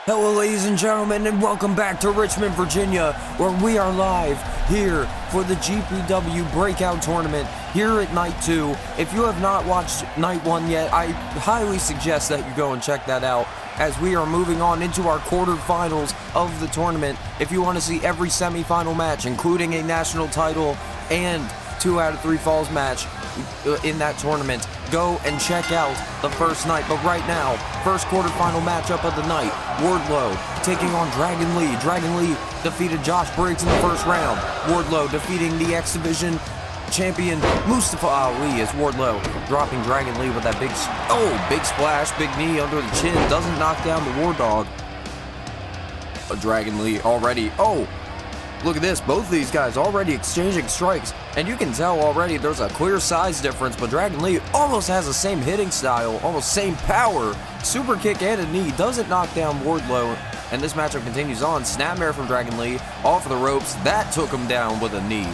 Hello ladies and gentlemen, and welcome back to Richmond, Virginia, where we are live here for the GPW Breakout Tournament here at Night 2. If you have not watched Night 1 yet, I highly suggest that you go and check that out, as we are moving on into our quarterfinals of the tournament. If you want to see every semifinal match, including a national title and 2 out of 3 falls match in that tournament, go and check out the first night. But right now, first quarterfinal matchup of the night, Wardlow taking on Dragon Lee. Dragon Lee defeated Josh Briggs in the first round. Wardlow defeating the X Division champion Mustafa Ali, as Wardlow dropping Dragon Lee with that big splash, big knee under the chin. Doesn't knock down the War Dog. Dragon Lee already, look at this, both of these guys already exchanging strikes, and you can tell already there's a clear size difference, but Dragon Lee almost has the same hitting style, almost same power. Super kick and a knee, doesn't knock down Wardlow, and this matchup continues on. Snapmare from Dragon Lee, off the ropes, that took him down with a knee.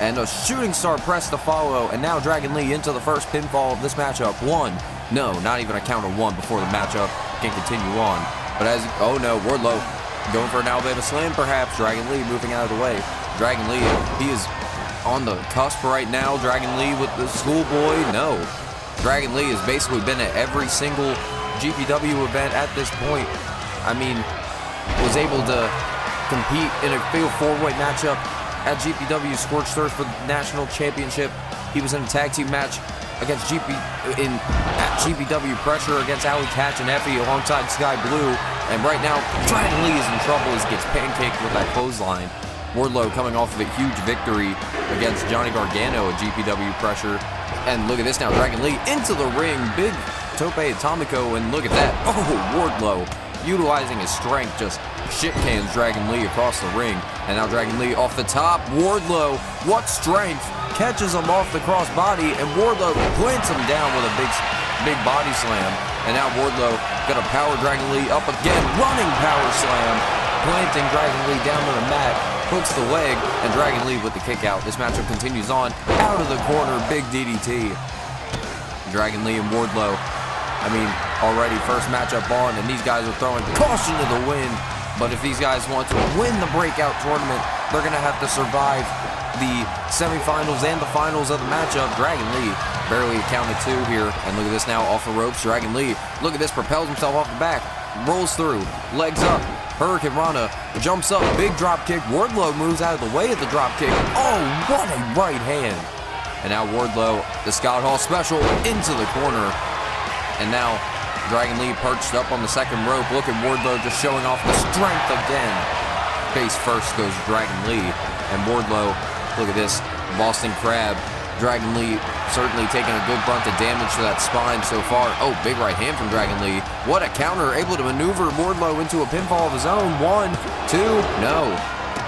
And a shooting star press to follow, and now Dragon Lee into the first pinfall of this matchup. Not even a count of 1 before the matchup can continue on. But Wardlow going for an Alabama slam perhaps. Dragon Lee moving out of the way. Dragon Lee, he is on the cusp right now. Dragon Lee with the schoolboy, no. Dragon Lee has basically been at every single GPW event at this point. I mean, was able to compete in a fatal 4-way matchup at GPW Scorched Earth for the national championship. He was in a tag team match against at GPW Pressure against Allie, Katch, and Effie alongside Sky Blue. And right now, Dragon Lee is in trouble as he gets pancaked with that clothesline. Wardlow coming off of a huge victory against Johnny Gargano at GPW Pressure. And look at this now, Dragon Lee into the ring, big tope atomico, and look at that. Wardlow utilizing his strength, just shit cans Dragon Lee across the ring. And now Dragon Lee off the top. Wardlow, what strength, catches him off the crossbody, and Wardlow plants him down with a big body slam. And now Wardlow gonna power Dragon Lee up again, running power slam, planting Dragon Lee down to the mat, hooks the leg, and Dragon Lee with the kick out. This matchup continues on, out of the corner, big DDT. Dragon Lee and Wardlow, already first matchup on, and these guys are throwing caution to the wind. But if these guys want to win the Breakout tournament, they're gonna have to survive the semifinals and the finals of the matchup. Dragon Lee barely accounted 2 here, and look at this now, off the ropes. Dragon Lee, look at this, propels himself off the back, rolls through, legs up, Hurricane Rana, jumps up, big drop kick. Wardlow moves out of the way of the drop kick. What a right hand. And now Wardlow, the Scott Hall special, into the corner. And now Dragon Lee perched up on the second rope. Look at Wardlow just showing off the strength again. Face first goes Dragon Lee, and Wardlow, look at this, Boston Crab. Dragon Lee certainly taking a good brunt of damage to that spine so far. Big right hand from Dragon Lee. What a counter, able to maneuver Wardlow into a pinfall of his own. 1, 2, no.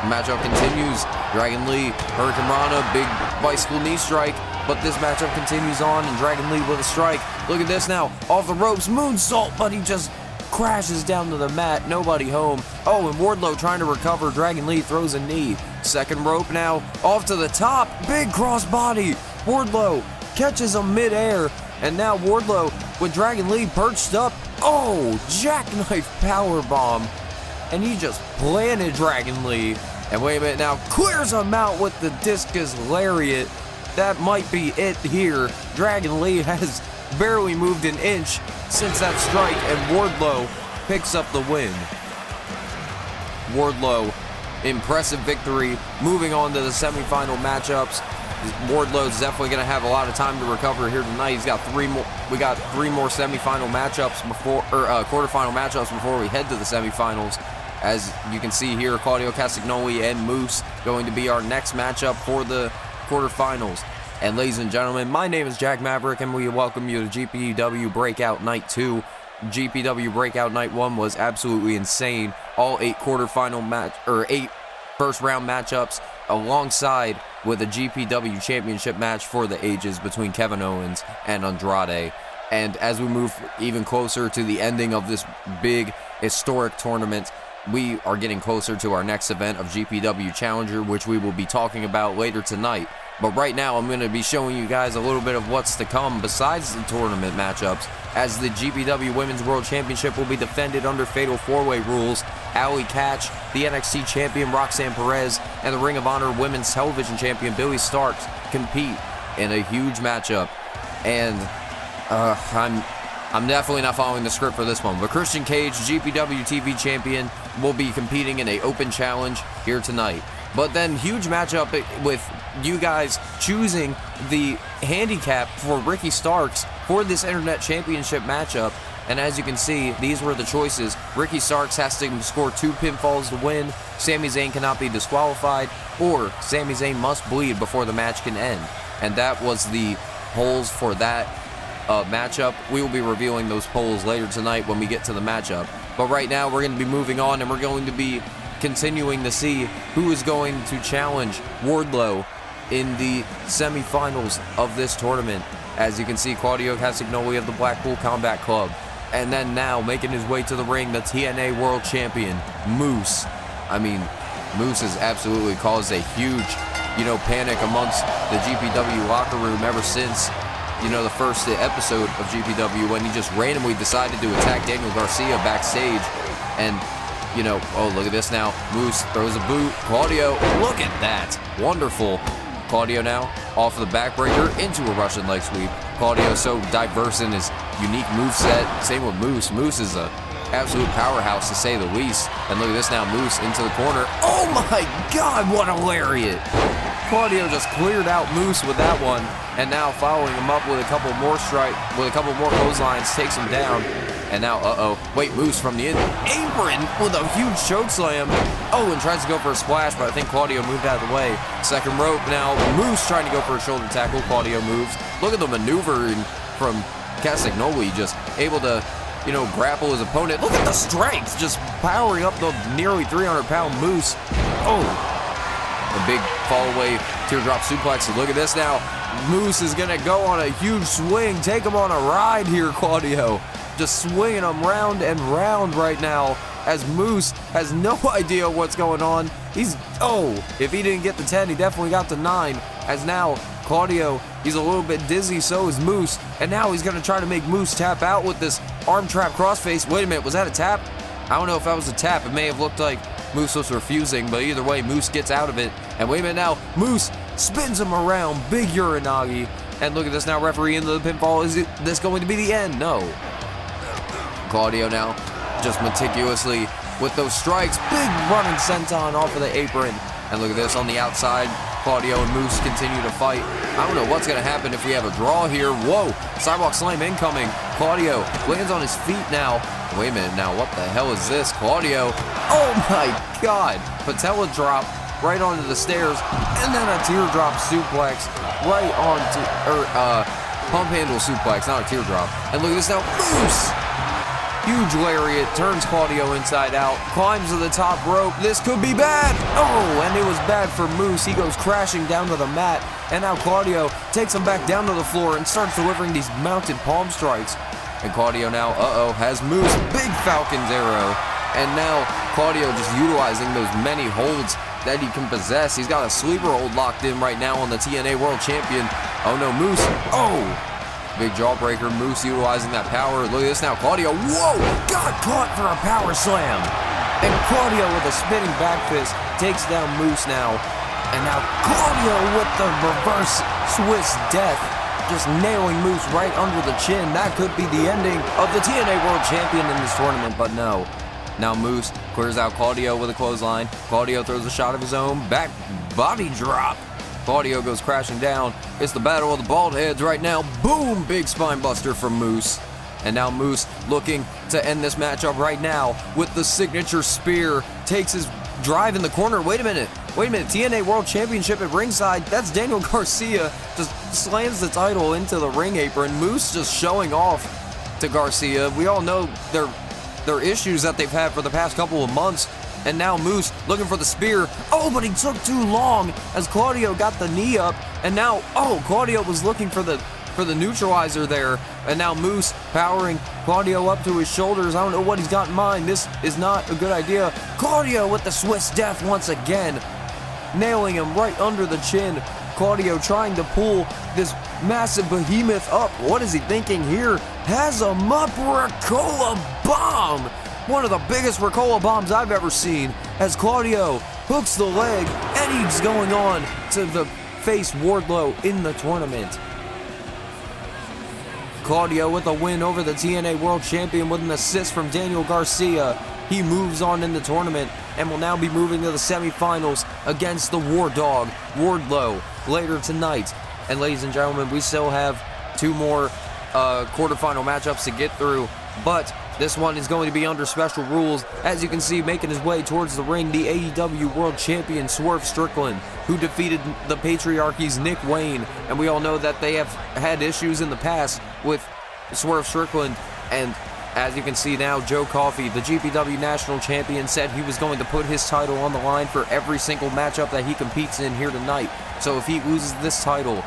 The matchup continues. Dragon Lee, Hurricane Rana, big bicycle knee strike. But this matchup continues on, and Dragon Lee with a strike. Look at this now, off the ropes, moonsault, but he just crashes down to the mat, nobody home. And Wardlow trying to recover. Dragon Lee throws a knee. Second rope now, off to the top, big crossbody. Wardlow catches him midair, and now Wardlow with Dragon Lee perched up. Jackknife powerbomb, and he just planted Dragon Lee. And wait a minute now, clears him out with the discus lariat. That might be it here. Dragon Lee has barely moved an inch since that strike, and Wardlow picks up the win. Wardlow, impressive victory. Moving on to the semifinal matchups. Wardlow's definitely going to have a lot of time to recover here tonight. He's got 3 more. We got 3 more semifinal matchups quarterfinal matchups before we head to the semifinals. As you can see here, Claudio, Castagnoli, and Moose going to be our next matchup for the quarterfinals. And ladies and gentlemen, my name is Jack Maverick, and we welcome you to GPW Breakout Night 2. GPW Breakout Night 1 was absolutely insane. All 8 first round matchups, alongside with a GPW Championship match for the ages between Kevin Owens and Andrade. And as we move even closer to the ending of this big historic tournament, we are getting closer to our next event of GPW Challenger, which we will be talking about later tonight. But right now, I'm going to be showing you guys a little bit of what's to come besides the tournament matchups, as the GPW Women's World Championship will be defended under Fatal 4-Way rules. Allie, Katch, the NXT Champion Roxanne, Perez, and the Ring of Honor Women's Television Champion Billie Starkz compete in a huge matchup. And I'm definitely not following the script for this one, but Christian Cage, GPW TV Champion, will be competing in an open challenge here tonight. But then huge matchup with you guys choosing the handicap for Ricky Starkz for this Internet Championship matchup. And as you can see, these were the choices. Ricky Starkz has to score 2 pinfalls to win, Sami Zayn cannot be disqualified, or Sami Zayn must bleed before the match can end. And that was the polls for that matchup. We will be revealing those polls later tonight when we get to the matchup. But right now, we're going to be moving on, and we're going to be continuing to see who is going to challenge Wardlow in the semifinals of this tournament. As you can see, Claudio Castagnoli of the Blackpool Combat Club. And then now, making his way to the ring, the TNA World Champion, Moose. I mean, Moose has absolutely caused a huge, panic amongst the GPW locker room ever since, the first episode of GPW, when he just randomly decided to attack Daniel Garcia backstage. And, oh, look at this now. Moose throws a boot. Claudio, look at that. Wonderful. Claudio now off of the backbreaker into a Russian leg sweep. Claudio so diverse in his unique moveset. Same with Moose. Moose is a absolute powerhouse, to say the least. And look at this now, Moose into the corner. Oh my God, what a lariat! Claudio just cleared out Moose with that one, and now following him up with a couple more clotheslines, takes him down. And now, wait, Moose from the apron with a huge choke slam. Oh, and tries to go for a splash, but I think Claudio moved out of the way. Second rope now, Moose trying to go for a shoulder tackle. Claudio moves. Look at the maneuvering from Castagnoli, just able to, grapple his opponent. Look at the strength, just powering up the nearly 300-pound Moose. Oh, a big fall away teardrop suplex. Look at this now. Moose is going to go on a huge swing. Take him on a ride here, Claudio. Just swinging him round and round right now, as Moose has no idea what's going on. If he didn't get the 10, he definitely got the 9. As now, Claudio, he's a little bit dizzy, so is Moose. And now he's going to try to make Moose tap out with this arm trap crossface. Wait a minute, was that a tap? I don't know if that was a tap. It may have looked like Moose was refusing, but either way, Moose gets out of it. And wait a minute now, Moose spins him around. Big Uranagi. And look at this now, referee into the pinfall. Is this going to be the end? No. Claudio now just meticulously with those strikes. Big running senton off of the apron. And look at this on the outside. Claudio and Moose continue to fight. I don't know what's going to happen if we have a draw here. Whoa, sidewalk slam incoming. Claudio lands on his feet now. Wait a minute now, what the hell is this? Claudio, oh my God. Patella drop right onto the stairs. And then a teardrop suplex right onto, pump handle suplex, not a teardrop. And look at this now, Moose. Huge lariat, turns Claudio inside out, climbs to the top rope. This could be bad. Oh, and it was bad for Moose. He goes crashing down to the mat. And now Claudio takes him back down to the floor and starts delivering these mounted palm strikes. And Claudio now, has Moose. Big Falcon's arrow. And now Claudio just utilizing those many holds that he can possess. He's got a sleeper hold locked in right now on the TNA World Champion. Oh no, Moose. Oh! Big jawbreaker, Moose utilizing that power. Look at this now, Claudio, whoa, got caught for a power slam. And Claudio with a spinning back fist takes down Moose now. And now Claudio with the reverse Swiss death, just nailing Moose right under the chin. That could be the ending of the TNA World Champion in this tournament, but no. Now Moose clears out Claudio with a clothesline. Claudio throws a shot of his own, back body drop. Claudio goes crashing down. It's the battle of the bald heads right now. Boom! Big spine buster from Moose. And now Moose looking to end this matchup right now with the signature spear. Takes his drive in the corner. Wait a minute. TNA World Championship at ringside. That's Daniel Garcia. Just slams the title into the ring apron. Moose just showing off to Garcia. We all know their issues that they've had for the past couple of months. And now Moose looking for the spear. Oh, but he took too long as Claudio got the knee up. And now, Claudio was looking for the neutralizer there. And now Moose powering Claudio up to his shoulders. I don't know what he's got in mind. This is not a good idea. Claudio with the Swiss death once again, nailing him right under the chin. Claudio trying to pull this massive behemoth up. What is he thinking here? Has him up, Ricola bomb! One of the biggest Ricola bombs I've ever seen, as Claudio hooks the leg, and he's going on to face Wardlow in the tournament. Claudio with a win over the TNA World Champion with an assist from Daniel Garcia. He moves on in the tournament and will now be moving to the semifinals against the War Dog, Wardlow, later tonight. And ladies and gentlemen, we still have 2 more quarterfinal matchups to get through, but this one is going to be under special rules. As you can see, making his way towards the ring, the AEW World Champion Swerve Strickland, who defeated the Patriarchy's Nick Wayne. And we all know that they have had issues in the past with Swerve Strickland. And as you can see now, Joe Coffey, the GPW National Champion, said he was going to put his title on the line for every single matchup that he competes in here tonight. So if he loses this title,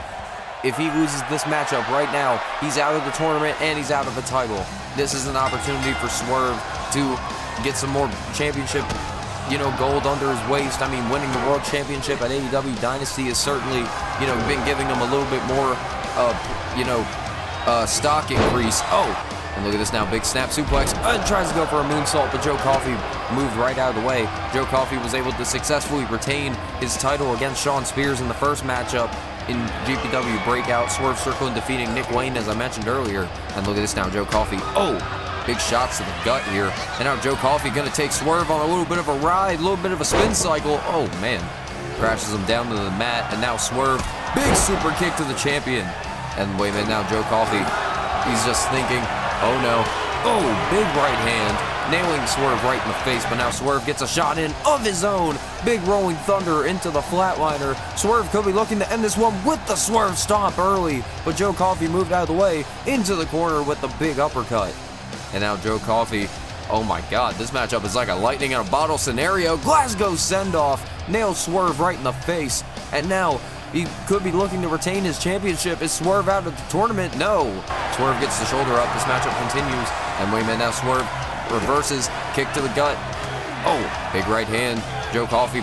if he loses this matchup right now, he's out of the tournament and he's out of the title. This is an opportunity for Swerve to get some more championship, gold under his waist. I mean, winning the World Championship at AEW Dynasty has certainly, been giving him a little bit more, stock increase. Oh, and look at this now, big snap suplex, and tries to go for a moonsault, but Joe Coffey moved right out of the way. Joe Coffey was able to successfully retain his title against Shawn Spears in the first matchup in GPW Breakout. Swerve Strickland defeating Nick Wayne, as I mentioned earlier. And look at this now, Joe Coffey. Oh, big shots to the gut here. And now Joe Coffey going to take Swerve on a little bit of a ride, a little bit of a spin cycle. Oh, man. Crashes him down to the mat. And now Swerve, big super kick to the champion. And wait a minute now, Joe Coffey, he's just thinking, oh no. Oh, big right hand, nailing Swerve right in the face, but now Swerve gets a shot in of his own. Big rolling thunder into the flatliner. Swerve could be looking to end this one with the Swerve stomp early, but Joe Coffey moved out of the way into the corner with the big uppercut. And now Joe Coffey, oh my god, this matchup is like a lightning in a bottle scenario. Glasgow send-off, nails Swerve right in the face, and now he could be looking to retain his championship. Is Swerve out of the tournament? No. Swerve gets the shoulder up. This matchup continues. And wait a minute now, Swerve reverses, kick to the gut. Oh, big right hand. Joe Coffey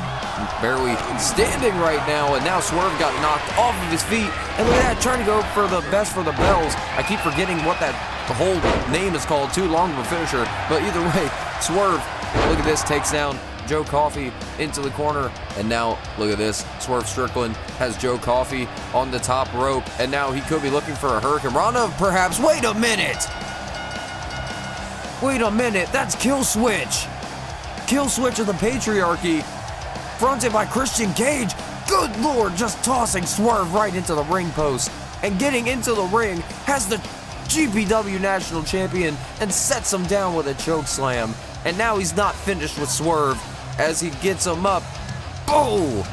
barely standing right now. And now Swerve got knocked off of his feet. And look at that, trying to go for the best for the bells. I keep forgetting what that whole name is called. Too long of a finisher. But either way, Swerve, look at this, takes down Joe Coffey into the corner, and now look at this. Swerve Strickland has Joe Coffey on the top rope, and now he could be looking for a Hurricane Rana, perhaps. Wait a minute! Wait a minute, that's Kill Switch! Kill Switch of the Patriarchy, fronted by Christian Cage. Good lord, just tossing Swerve right into the ring post, and getting into the ring has the GPW National Champion and sets him down with a choke slam. And now he's not finished with Swerve as he gets him up. Oh!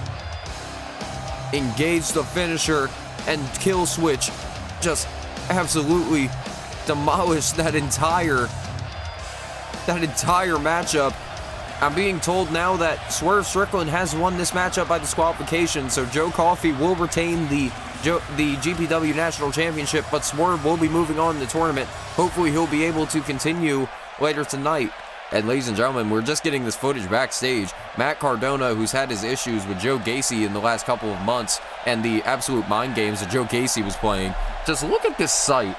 Engage the finisher, and Kill Switch just absolutely demolished that entire matchup. I'm being told now that Swerve Strickland has won this matchup by disqualification, so Joe Coffey will retain the GPW National Championship, but Swerve will be moving on in the tournament. Hopefully he'll be able to continue later tonight. And ladies and gentlemen, we're just getting this footage backstage. Matt Cardona, who's had his issues with Joe Gacy in the last couple of months, and the absolute mind games that Joe Gacy was playing. Just look at this sight.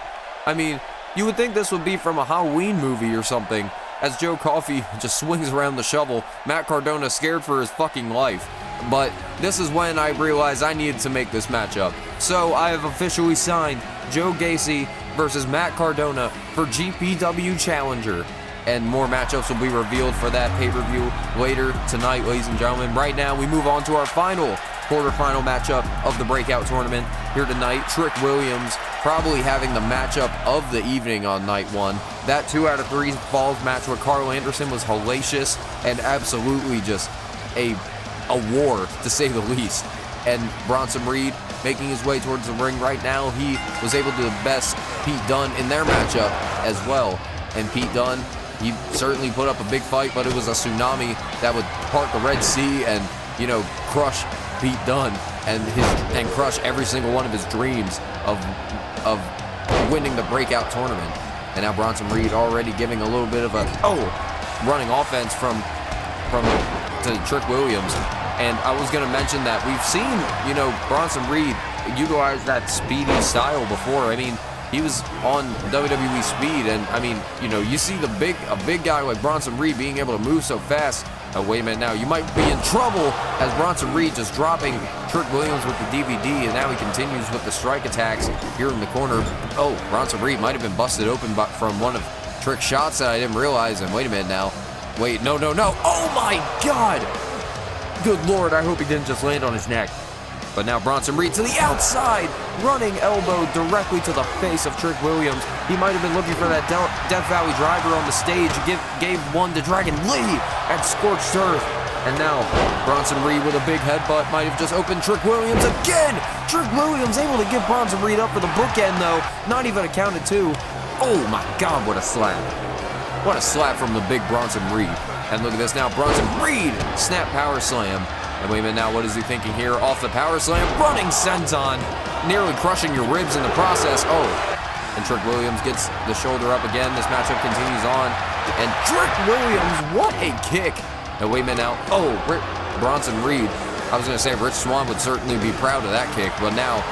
I mean, you would think this would be from a Halloween movie or something, as Joe Coffey just swings around the shovel. Matt Cardona scared for his fucking life. But this is when I realized I needed to make this matchup. So I have officially signed Joe Gacy versus Matt Cardona for GPW Challenger. And more matchups will be revealed for that pay-per-view later tonight, ladies and gentlemen. Right now, we move on to our final quarterfinal matchup of the Breakout tournament here tonight. Trick Williams probably having the matchup of the evening on night one. That 2 out of 3 falls match with Carl Anderson was hellacious and absolutely just a war, to say the least. And Bronson Reed making his way towards the ring right now. He was able to best Pete Dunne in their matchup as well. And Pete Dunne, he certainly put up a big fight, but it was a tsunami that would part the Red Sea and, crush Pete Dunne and crush every single one of his dreams of winning the Breakout tournament. And now Bronson Reed already giving a little bit of a running offense from to Trick Williams. And I was going to mention that we've seen, you know, Bronson Reed utilize that speedy style before. I mean, he was on WWE Speed, and I mean, you know, you see a big guy like Bronson Reed being able to move so fast. Oh, wait a minute now, you might be in trouble as Bronson Reed just dropping Trick Williams with the DVD, and now he continues with the strike attacks here in the corner. Oh, Bronson Reed might have been busted open from one of Trick's shots that I didn't realize, and wait a minute now. Wait, no. Oh my God! Good Lord, I hope he didn't just land on his neck. But now Bronson Reed to the outside, running elbow directly to the face of Trick Williams. He might have been looking for that Death Valley driver on the stage. Gave one to Dragon Lee at Scorched Earth. And now Bronson Reed with a big headbutt might have just opened Trick Williams again. Trick Williams able to get Bronson Reed up for the bookend though. Not even a count of two. Oh my God, what a slap. What a slap from the big Bronson Reed. And look at this now, Bronson Reed, snap power slam. And wait a minute now, what is he thinking here? Off the power slam, running senton, nearly crushing your ribs in the process. Oh, and Trick Williams gets the shoulder up again. This matchup continues on. And Trick Williams, what a kick. And wait a minute now, oh, Bronson Reed. I was going to say Rich Swann would certainly be proud of that kick, but now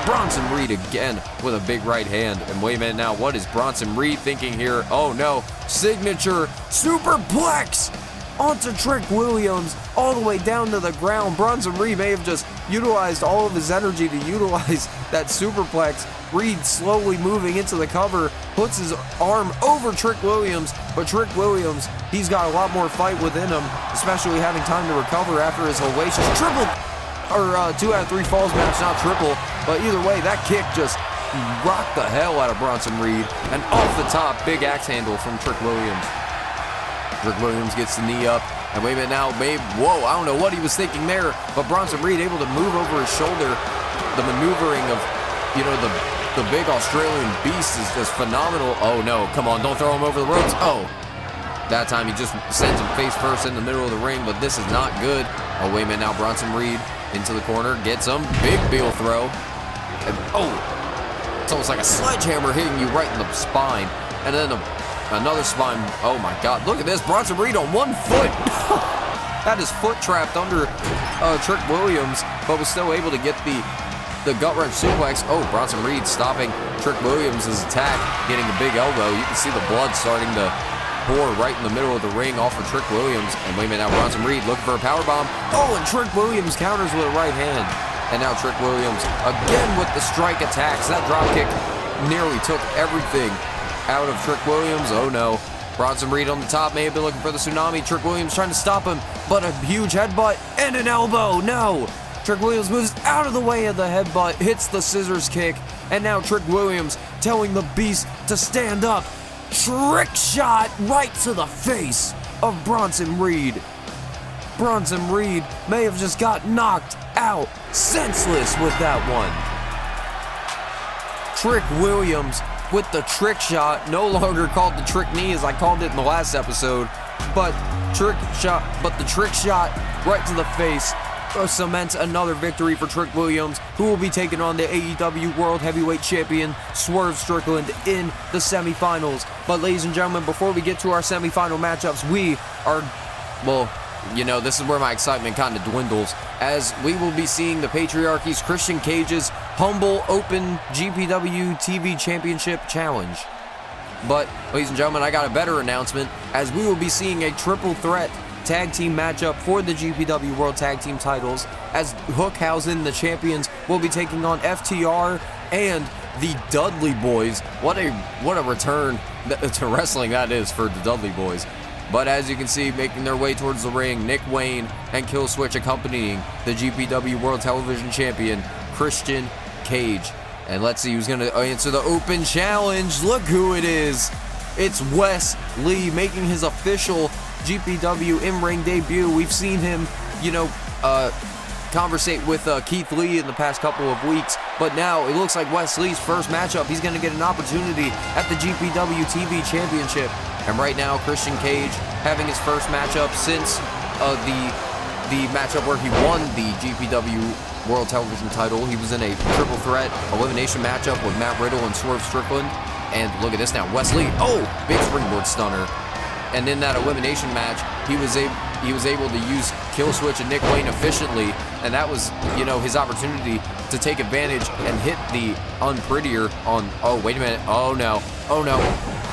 Bronson Reed again with a big right hand. And wait a minute now, what is Bronson Reed thinking here? Oh no, signature superplex onto Trick Williams all the way down to the ground. Bronson Reed may have just utilized all of his energy to utilize that superplex. Reed slowly moving into the cover, puts his arm over Trick Williams, but Trick Williams, he's got a lot more fight within him, especially having time to recover after his hellacious triple, or 2 out of 3 falls match, not triple, but either way, that kick just rocked the hell out of Bronson Reed, and off the top, big axe handle from Trick Williams. Trick Williams gets the knee up, and wait a minute now, whoa, I don't know what he was thinking there, but Bronson Reed able to move over his shoulder. The maneuvering of, you know, the big Australian beast is just phenomenal. Oh no, come on, don't throw him over the ropes. Oh, that time he just sends him face first in the middle of the ring, but this is not good. Oh, wait a minute now, Bronson Reed into the corner, gets him, big Beal throw. And, oh, it's almost like a sledgehammer hitting you right in the spine. And then another spine. Oh my God, look at this, Bronson Reed on 1 foot. Had his foot trapped under Trick Williams, but was still able to get the gut wrench suplex. Oh, Bronson Reed stopping Trick Williams' attack, getting a big elbow. You can see the blood starting to pour right in the middle of the ring off of Trick Williams. And wait a minute now, Bronson Reed looking for a powerbomb. Oh, and Trick Williams counters with a right hand. And now Trick Williams again with the strike attacks. That dropkick nearly took everything out of Trick Williams. Oh no. Bronson Reed on the top, may have been looking for the tsunami. Trick Williams trying to stop him, but a huge headbutt and an elbow. No. Trick Williams moves out of the way of the headbutt, hits the scissors kick, and now Trick Williams telling the Beast to stand up. Trick shot right to the face of Bronson Reed. Bronson Reed may have just got knocked out senseless with that one. Trick Williams with the trick shot, no longer called the trick knee as I called it in the last episode, but the trick shot right to the face cements another victory for Trick Williams, who will be taking on the AEW World Heavyweight Champion Swerve Strickland in the semifinals. But ladies and gentlemen, before we get to our semifinal matchups, we are, well, you know, this is where my excitement kind of dwindles, as we will be seeing the Patriarchy's Christian Cage's Humble Open GPW TV Championship Challenge. But, ladies and gentlemen, I got a better announcement, as we will be seeing a triple threat tag team matchup for the GPW World Tag Team titles, as Hookhausen, the champions, will be taking on FTR and the Dudley Boys. What a return to wrestling that is for the Dudley Boys. But as you can see, making their way towards the ring, Nick Wayne and Killswitch accompanying the GPW World Television Champion, Christian Cage. And let's see who's going to answer the open challenge. Look who it is. It's Wes Lee making his official GPW in-ring debut. We've seen him, you know, conversate with Keith Lee in the past couple of weeks, but now it looks like Wes Lee's first matchup. He's going to get an opportunity at the GPW TV Championship. And right now, Christian Cage having his first matchup since the matchup where he won the GPW World Television title. He was in a triple threat elimination matchup with Matt Riddle and Swerve Strickland. And look at this now, Wes Lee. Oh, big springboard stunner. and in that elimination match, he was able to use Kill Switch and Nick Wayne efficiently, and that was, you know, his opportunity to take advantage and hit the unprettier on, oh, wait a minute, oh no,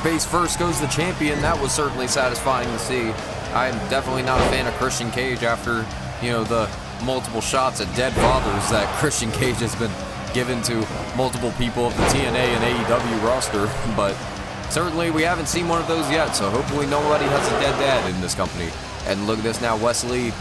face first goes the champion. That was certainly satisfying to see. I'm definitely not a fan of Christian Cage after, you know, the multiple shots at dead fathers that Christian Cage has been given to multiple people of the TNA and AEW roster, but certainly we haven't seen one of those yet, so hopefully nobody has a dead dad in this company. And look at this now, Wesley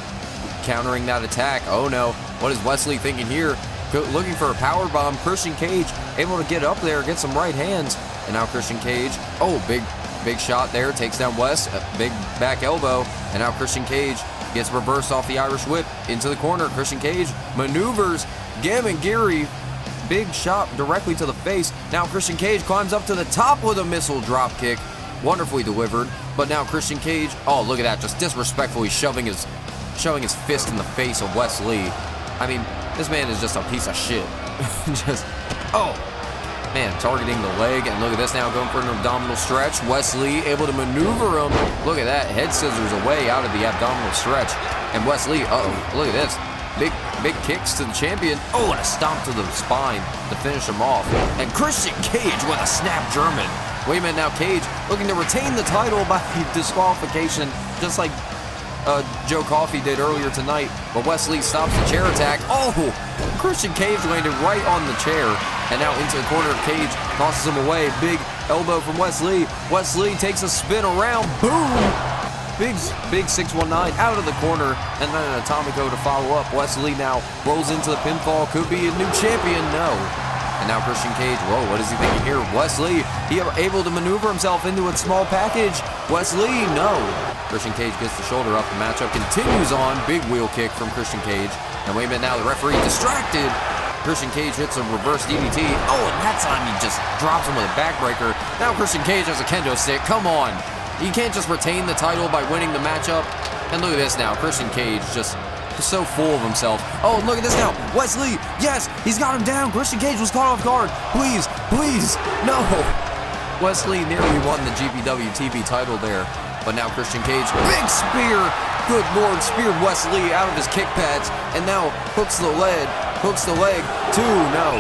countering that attack. Oh no, what is Wesley thinking here? Looking for a power bomb. Christian Cage able to get up there, get some right hands, and now Christian Cage, oh, big shot there, takes down Wes, a big back elbow, and now Christian Cage gets reversed off the Irish Whip into the corner. Christian Cage maneuvers, Gamengiri, big shot directly to the face. Now Christian Cage climbs up to the top with a missile drop kick, wonderfully delivered. But now Christian Cage, oh, look at that, just disrespectfully shoving his fist in the face of Wes Lee. I mean, this man is just a piece of shit. Just, oh, man, targeting the leg, and look at this now, going for an abdominal stretch. Wes Lee able to maneuver him. Look at that, head scissors away out of the abdominal stretch. And Wes Lee, look at this. Big kicks to the champion. Oh, and a stomp to the spine to finish him off. And Christian Cage with a snap German. Wait a minute now, Cage looking to retain the title by disqualification, just like Joe Coffey did earlier tonight. But Wes Lee stops the chair attack. Oh, Christian Cage landed right on the chair. And now into the corner of Cage, tosses him away. Big elbow from Wes Lee. Wes Lee takes a spin around. Boom! Big 619 out of the corner, and then an Atomico to follow up. Wes Lee now rolls into the pinfall. Could be a new champion. No. And now Christian Cage, whoa, what is he thinking here? Wes Lee, he able to maneuver himself into a small package. Wes Lee, no. Christian Cage gets the shoulder up. The matchup continues on. Big wheel kick from Christian Cage. And wait a minute now, the referee distracted. Christian Cage hits a reverse DDT. Oh, and that time he just drops him with a backbreaker. Now Christian Cage has a kendo stick. Come on. You can't just retain the title by winning the matchup. And look at this now, Christian Cage just so full of himself. Oh, look at this now, Wes Lee, yes, he's got him down. Christian Cage was caught off guard. Please, no. Wes Lee nearly won the GPW TV title there. But now Christian Cage, big spear. Good Lord, speared Wes Lee out of his kick pads. And now hooks the leg, two, no.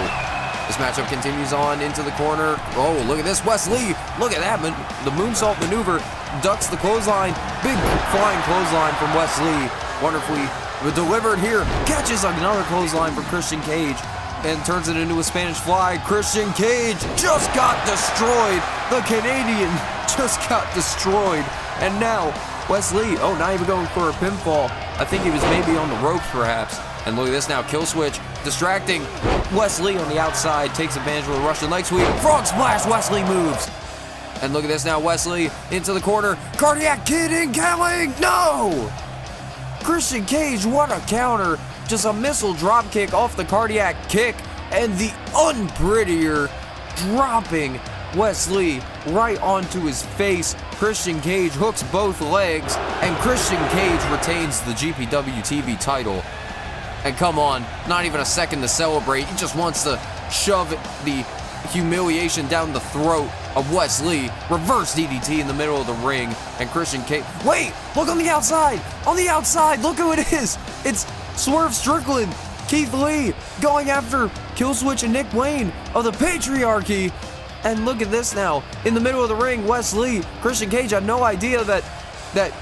This matchup continues on into the corner. Oh, look at this, Wes Lee. Look at that, the moonsault maneuver. Ducks the clothesline. Big flying clothesline from Wes Lee. Wonderfully delivered here. Catches another clothesline from Christian Cage and turns it into a Spanish fly. Christian Cage just got destroyed. The Canadian just got destroyed. And now, Wes Lee, oh, not even going for a pinfall. I think he was maybe on the ropes, perhaps. And look at this now, kill switch, distracting. Wes Lee on the outside, takes advantage of the Russian leg sweep. Frog splash, Wes Lee moves. And look at this now, Wes Lee into the corner. Cardiac kid incoming, no! Christian Cage, what a counter. Just a missile drop kick off the cardiac kick. And the unprettier dropping Wes Lee right onto his face. Christian Cage hooks both legs, and Christian Cage retains the GPW TV title. And come on, not even a second to celebrate. He just wants to shove the humiliation down the throat of Wes Lee. Reverse DDT in the middle of the ring, and Christian Cage. Wait, look on the outside. On the outside, look who it is. It's Swerve Strickland, Keith Lee, going after Killswitch and Nick Wayne of the Patriarchy. And look at this now. In the middle of the ring, Wes Lee. Christian Cage had no idea that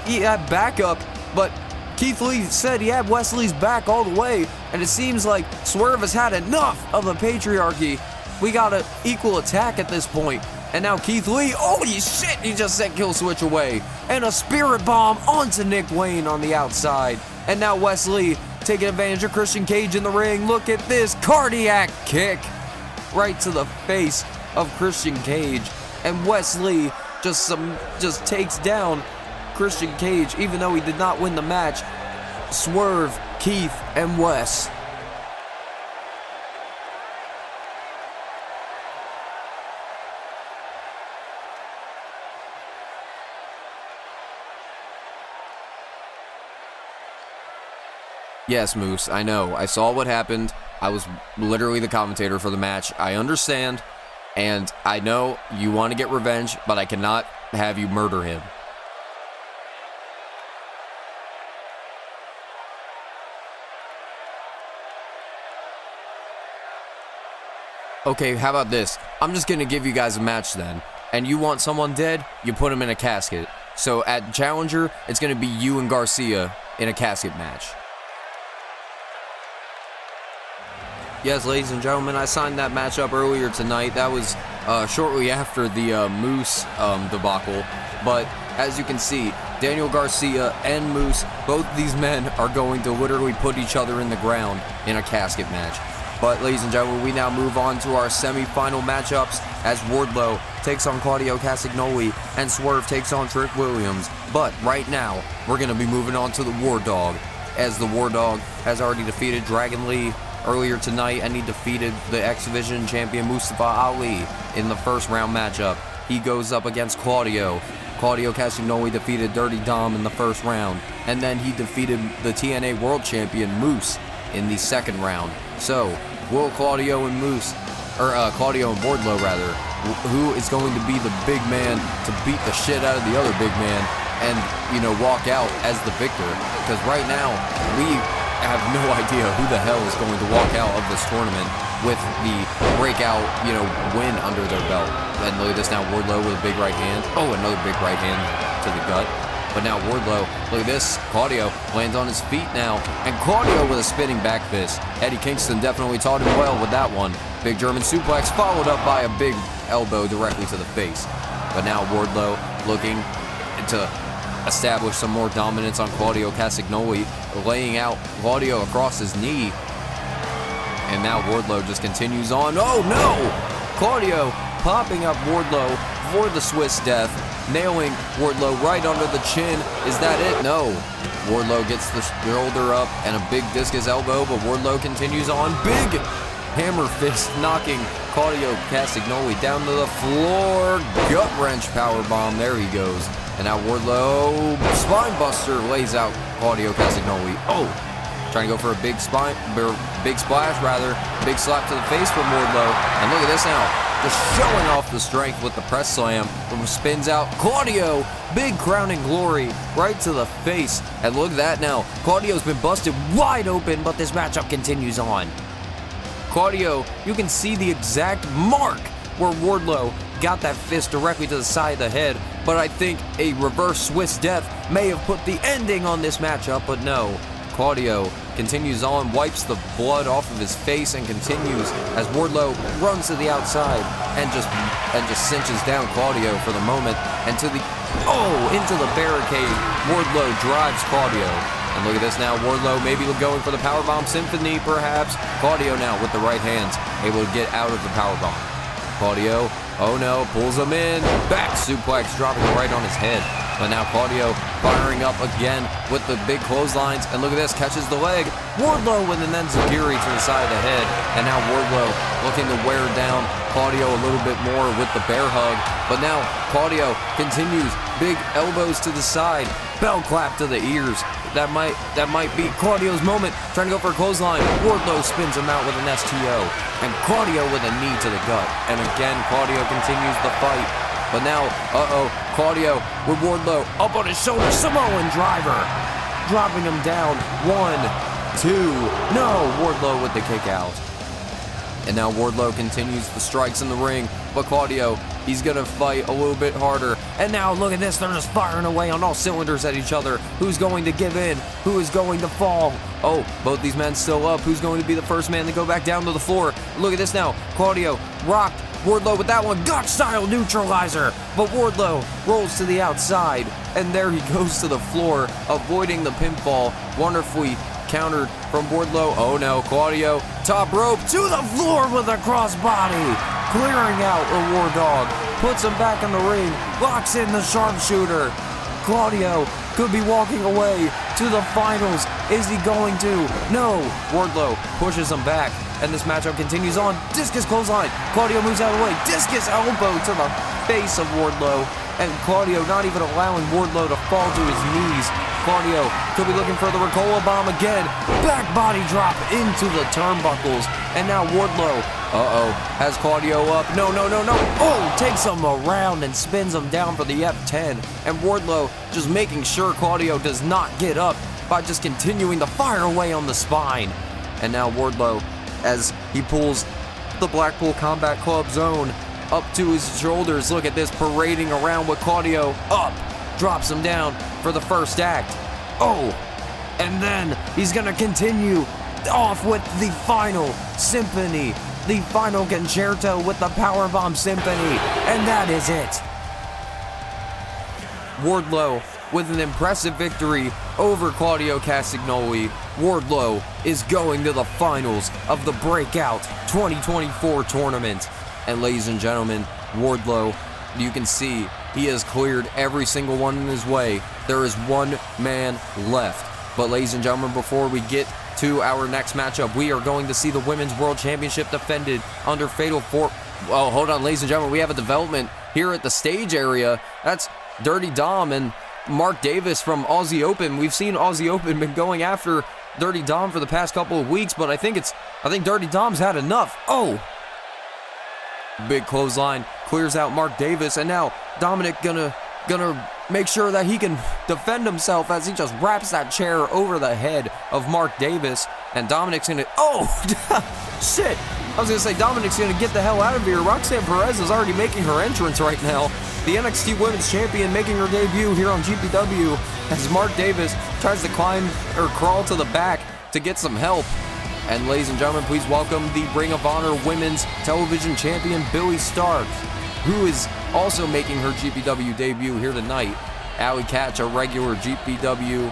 he had backup, but Keith Lee said he had Wes Lee's back all the way, and it seems like Swerve has had enough of the Patriarchy. We got an equal attack at this point. And now Keith Lee, holy shit, he just sent Killswitch away. And a spirit bomb onto Nick Wayne on the outside. And now Wes Lee taking advantage of Christian Cage in the ring. Look at this cardiac kick right to the face of Christian Cage. And Wes Lee just takes down Christian Cage, even though he did not win the match. Swerve, Keith, and Wes. Yes, Moose, I know. I saw what happened. I was literally the commentator for the match. I understand, and I know you want to get revenge, but I cannot have you murder him. Okay, how about this? I'm just gonna give you guys a match then. And you want someone dead, you put him in a casket. So at Challenger, it's gonna be you and Garcia in a casket match. Yes, ladies and gentlemen, I signed that match up earlier tonight. That was shortly after the Moose debacle. But as you can see, Daniel Garcia and Moose, both these men are going to literally put each other in the ground in a casket match. But ladies and gentlemen, we now move on to our semi-final matchups as Wardlow takes on Claudio Castagnoli and Swerve takes on Trick Williams. But right now, we're going to be moving on to the War Dog, as the War Dog has already defeated Dragon Lee earlier tonight, and he defeated the X Division champion Mustafa Ali in the first round matchup. He goes up against Claudio. Claudio Castagnoli defeated Dirty Dom in the first round, and then he defeated the TNA World Champion Moose in the second round. So, will Claudio and Claudio and Wardlow rather, who is going to be the big man to beat the shit out of the other big man and, you know, walk out as the victor? Because right now, we have no idea who the hell is going to walk out of this tournament with the breakout, you know, win under their belt. And look at this now, Wardlow with a big right hand. Oh, another big right hand to the gut. But now Wardlow, look at this, Claudio lands on his feet now. And Claudio with a spinning back fist. Eddie Kingston definitely taught him well with that one. Big German suplex followed up by a big elbow directly to the face. But now Wardlow looking to establish some more dominance on Claudio Castagnoli, laying out Claudio across his knee. And now Wardlow just continues on. Oh no! Claudio popping up Wardlow for the Swiss death, nailing Wardlow right under the chin. Is that it? No. Wardlow gets the shoulder up and a big discus elbow, but Wardlow continues on. Big hammer fist knocking Claudio Castagnoli down to the floor. Gut wrench powerbomb. There he goes. And now Wardlow, spine buster, lays out Claudio Castagnoli. Oh, trying to go for a big splash, big slap to the face from Wardlow. And look at this now, just showing off the strength with the press slam. Spins out Claudio, big crowning glory right to the face. And look at that now, Claudio's been busted wide open, but this matchup continues on. Claudio, you can see the exact mark where Wardlow got that fist directly to the side of the head, but I think a reverse Swiss death may have put the ending on this matchup, but no. Claudio continues on, wipes the blood off of his face, and continues as Wardlow runs to the outside and just cinches down Claudio for the moment, and into the barricade. Wardlow drives Claudio. And look at this now, Wardlow maybe going for the powerbomb symphony, perhaps. Claudio now with the right hands, able to get out of the powerbomb. Claudio, oh no, pulls him in. Back suplex, dropping right on his head. But now Claudio firing up again with the big clotheslines. And look at this, catches the leg. Wardlow with an enziguri to the side of the head. And now Wardlow looking to wear down Claudio a little bit more with the bear hug. But now Claudio continues, big elbows to the side, bell clap to the ears. That might be Claudio's moment, trying to go for a clothesline. Wardlow spins him out with an STO. And Claudio with a knee to the gut. And again, Claudio continues the fight. But now, Claudio with Wardlow up on his shoulder, Samoan driver. Dropping him down, 1, 2, no, Wardlow with the kick out. And now Wardlow continues the strikes in the ring, but Claudio, he's gonna fight a little bit harder. And now look at this, they're just firing away on all cylinders at each other. Who's going to give in? Who is going to fall? Oh, both these men still up. Who's going to be the first man to go back down to the floor? Look at this now, Claudio rocked Wardlow with that one, gut-style neutralizer. But Wardlow rolls to the outside, and there he goes to the floor, avoiding the pinfall. Wonderfully countered from Wardlow. Oh no, Claudio, top rope to the floor with a crossbody. Clearing out the War Dog, puts him back in the ring, locks in the sharpshooter. Claudio could be walking away to the finals. Is he going to? No. Wardlow pushes him back, and this matchup continues on. Discus clothesline. Claudio moves out of the way. Discus elbow to the face of Wardlow, and Claudio not even allowing Wardlow to fall to his knees. Claudio could be looking for the Ricola bomb again. Back body drop into the turnbuckles. And now Wardlow, has Claudio up. No. Oh, takes him around and spins him down for the F10. And Wardlow just making sure Claudio does not get up by just continuing to fire away on the spine. And now Wardlow, as he pulls the Blackpool Combat Club zone up to his shoulders. Look at this, parading around with Claudio. Up, drops him down for the first act. Oh, and then he's gonna continue off with the final symphony, the final concerto with the Powerbomb Symphony, and that is it. Wardlow with an impressive victory over Claudio Castagnoli. Wardlow is going to the finals of the Breakout 2024 tournament. And ladies and gentlemen, Wardlow, you can see he has cleared every single one in his way. There is one man left. But ladies and gentlemen, before we get to our next matchup, we are going to see the Women's World Championship defended under Fatal 4. Well, hold on, ladies and gentlemen, we have a development here at the stage area. That's Dirty Dom and Mark Davis from Aussie Open. We've seen Aussie Open been going after Dirty Dom for the past couple of weeks, but I think Dirty Dom's had enough. Oh! Big clothesline clears out Mark Davis, and now Dominic gonna make sure that he can defend himself as he just wraps that chair over the head of Mark Davis, and Dominic's gonna, oh, shit. I was gonna say Dominic's gonna get the hell out of here. Roxanne Perez is already making her entrance right now. The NXT Women's Champion making her debut here on GPW as Mark Davis tries to climb or crawl to the back to get some help. And ladies and gentlemen, please welcome the Ring of Honor Women's Television Champion, Billie Starkz, who is also making her GPW debut here tonight. Allie Katch, a regular GPW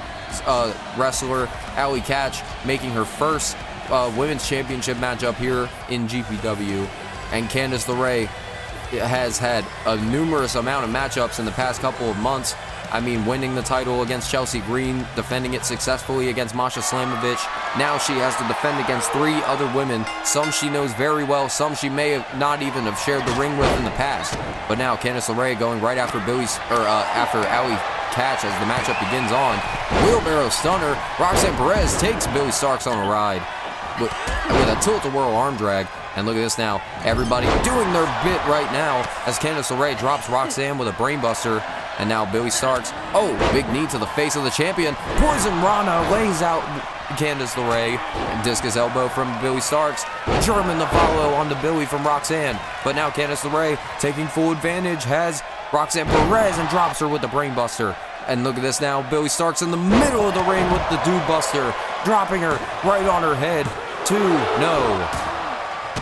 wrestler. Allie Katch making her first Women's Championship matchup here in GPW. And Candice LeRae has had a numerous amount of matchups in the past couple of months. I mean, winning the title against Chelsea Green, defending it successfully against Masha Slamovich. Now she has to defend against 3 other women. Some she knows very well, some she may have not even have shared the ring with in the past. But now Candice LeRae going right after after Allie Katch as the matchup begins on. Wheelbarrow stunner. Roxanne Perez takes Billie Starkz on a ride with a tilt-a-whirl arm drag. And look at this now. Everybody doing their bit right now as Candice LeRae drops Roxanne with a brainbuster. And now Billie Starkz, oh, big knee to the face of the champion. Poison Rana lays out Candice LeRae. And discus elbow from Billie Starkz. German the follow onto Billie from Roxanne. But now Candice LeRae taking full advantage has Roxanne Perez and drops her with the brainbuster. And look at this now. Billie Starkz in the middle of the ring with the Dude Buster, dropping her right on her head. 2-0.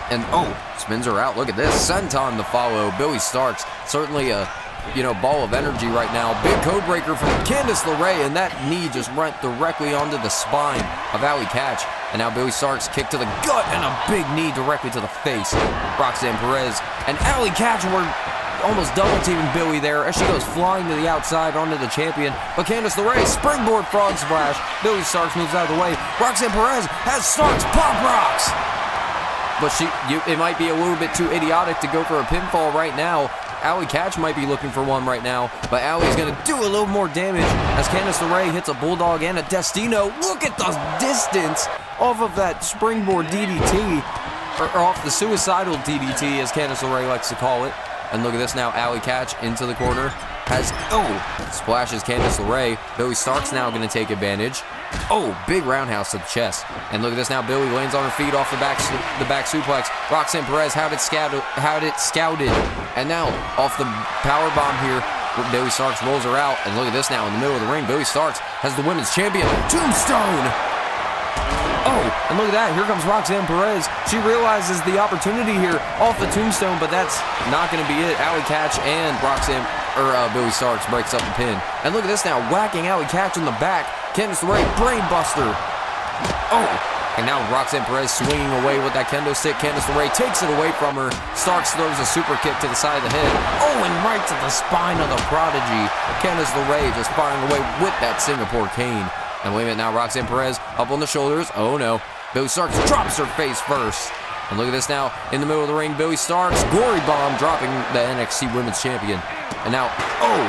And oh, spins her out. Look at this. Senton the follow. Billie Starkz, certainly a ball of energy right now. Big code breaker from Candice LeRae, and that knee just went directly onto the spine of Allie Katch. And now Billie Starkz kick to the gut and a big knee directly to the face. Roxanne Perez and Allie Katch were almost double teaming Billie there as she goes flying to the outside onto the champion. But Candice LeRae, springboard frog splash. Billie Starkz moves out of the way. Roxanne Perez has Starkz pop rocks. But it might be a little bit too idiotic to go for a pinfall right now. Allie Katch might be looking for one right now, but Allie's going to do a little more damage as Candice LeRae hits a Bulldog and a Destino. Look at the distance off of that springboard DDT, or off the suicidal DDT, as Candice LeRae likes to call it. And look at this now, Allie Katch into the corner. Splashes Candice LeRae. Billie Starkz now going to take advantage. Oh, big roundhouse to the chest. And look at this now, Billie lands on her feet off the back suplex. Roxanne Perez had it scouted. And now, off the power bomb here, Billie Starkz rolls her out. And look at this now, in the middle of the ring, Billie Starkz has the women's champion. Tombstone! Oh, and look at that, here comes Roxanne Perez. She realizes the opportunity here off the tombstone, but that's not going to be it. Allie Katch and Billie Starkz breaks up the pin. And look at this now, whacking Allie Katch in the back. Candice LeRae, brainbuster. Oh, and now Roxanne Perez swinging away with that kendo stick. Candice LeRae takes it away from her. Starkz throws a super kick to the side of the head. Oh, and right to the spine of the prodigy. Candice LeRae just firing away with that Singapore cane. And wait a minute now, Roxanne Perez up on the shoulders. Oh no, Billie Starkz drops her face first. And look at this now, in the middle of the ring, Billie Starkz, glory bomb, dropping the NXT Women's Champion. And now, oh,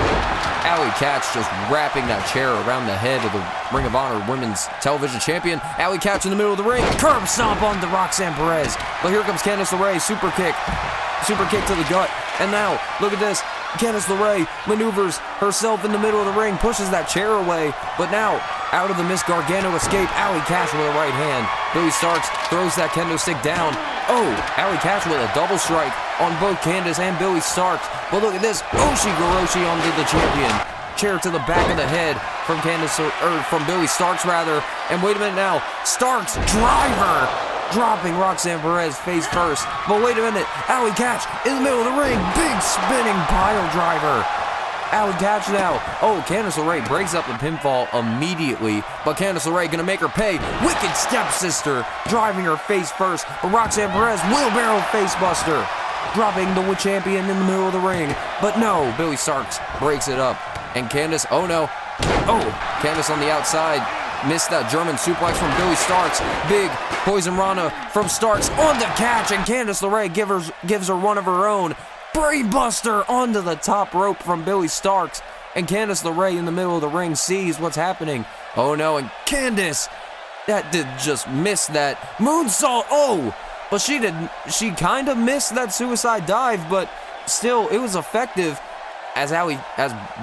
Allie Katch just wrapping that chair around the head of the Ring of Honor Women's Television Champion. Allie Katch in the middle of the ring, curb stomp onto Roxanne Perez. But here comes Candice LeRae, super kick to the gut. And now, look at this. Candice LeRae maneuvers herself in the middle of the ring, pushes that chair away, but now Out of the Miss Gargano escape, Allie Katch with a right hand. Billie Starkz throws that kendo stick down. Oh, Allie Katch with a double strike on both Candice and Billie Starkz. But look at this, Oshi-Goroshi onto the champion. Chair to the back of the head from from Billie Starkz rather. And wait a minute now, Starkz driver, dropping Roxanne Perez face first. But wait a minute, Allie Katch in the middle of the ring, big spinning pile driver. Allie Katch now. Oh, Candice LeRae breaks up the pinfall immediately, but Candice LeRae gonna make her pay. Wicked stepsister, driving her face first, but Roxanne Perez wheelbarrow facebuster, dropping the champion in the middle of the ring. But no, Billie Starkz breaks it up. And Candice, oh no. Oh, Candice on the outside. Missed that German suplex from Billie Starkz. Big Poison Rana from Starkz on the Katch, and Candice LeRae gives her one of her own. Brainbuster onto the top rope from Billie Starkz. And Candice LeRae in the middle of the ring sees what's happening. Oh no, and Candice, that did just miss that moonsault. Oh, but she kind of missed that suicide dive, but still, it was effective. As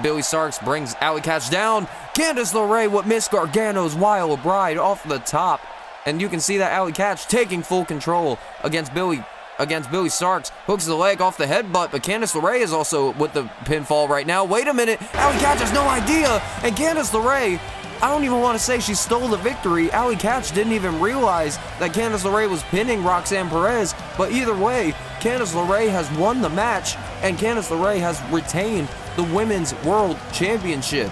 Billie Starkz brings Allie Katch down, Candice LeRae with Miss Gargano's Wild Bride off the top. And you can see that Allie Katch taking full control against Billie Starkz. Hooks the leg off the headbutt, but Candice LeRae is also with the pinfall right now. Wait a minute, Allie Katch has no idea, and Candice LeRae, I don't even want to say she stole the victory. Allie Katch didn't even realize that Candice LeRae was pinning Roxanne Perez, but either way, Candice LeRae has won the match, and Candice LeRae has retained the Women's World Championship.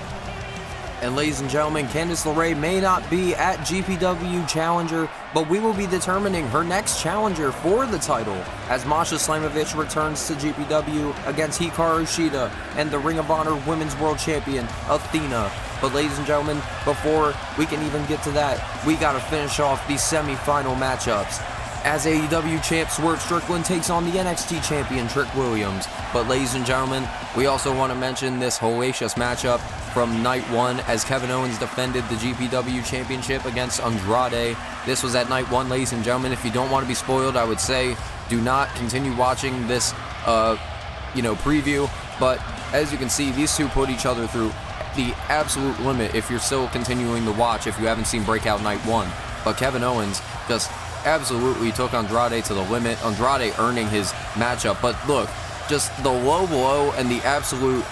And ladies and gentlemen, Candice LeRae may not be at GPW Challenger, but we will be determining her next challenger for the title as Masha Slamovich returns to GPW against Hikaru Shida and the Ring of Honor Women's World Champion, Athena. But ladies and gentlemen, before we can even get to that, we gotta finish off these semi-final matchups. As AEW champ Swerve Strickland takes on the NXT champion Trick Williams. But ladies and gentlemen, we also want to mention this hellacious matchup from night one as Kevin Owens defended the GPW championship against Andrade. This was at night one, ladies and gentlemen. If you don't want to be spoiled, I would say do not continue watching this preview. But as you can see, these two put each other through the absolute limit if you're still continuing to watch, if you haven't seen Breakout night one. But Kevin Owens just absolutely took Andrade to the limit. Andrade earning his matchup. But look, just the low blow and the absolute,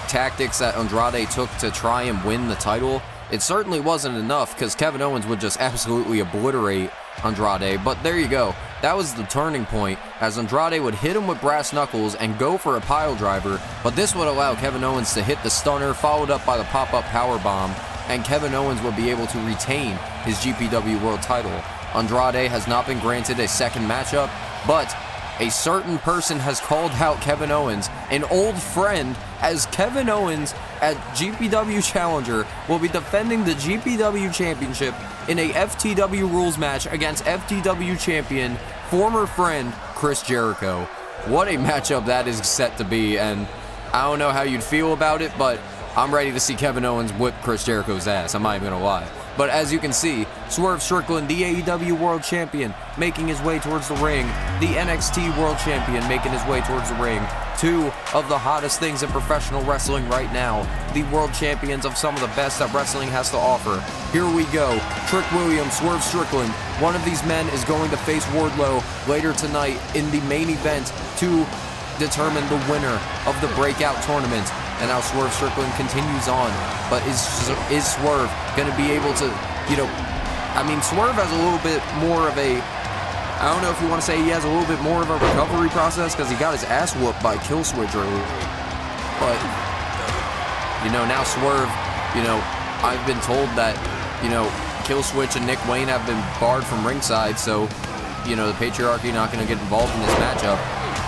tactics that Andrade took to try and win the title, it certainly wasn't enough because Kevin Owens would just absolutely obliterate Andrade. But there you go. That was the turning point as Andrade would hit him with brass knuckles and go for a pile driver. But this would allow Kevin Owens to hit the stunner, followed up by the pop-up powerbomb, and Kevin Owens would be able to retain his GPW World title. Andrade has not been granted a second matchup, but a certain person has called out Kevin Owens, an old friend, as Kevin Owens at GPW Challenger will be defending the GPW Championship in a FTW rules match against FTW champion, former friend, Chris Jericho. What a matchup that is set to be, and I don't know how you'd feel about it, but I'm ready to see Kevin Owens whip Chris Jericho's ass, I'm not even gonna lie. But as you can see, Swerve Strickland, the AEW World Champion, making his way towards the ring. The NXT World Champion making his way towards the ring. Two of the hottest things in professional wrestling right now. The World Champions of some of the best that wrestling has to offer. Here we go. Trick Williams, Swerve Strickland. One of these men is going to face Wardlow later tonight in the main event to determine the winner of the Breakout tournament. And now Swerve Strickland continues on. But is Swerve going to be able to, Swerve has a little bit more of a, I don't know if you want to say he has a little bit more of a recovery process because he got his ass whooped by Killswitch earlier. But, now Swerve, I've been told that, Killswitch and Nick Wayne have been barred from ringside, so, the patriarchy not going to get involved in this matchup.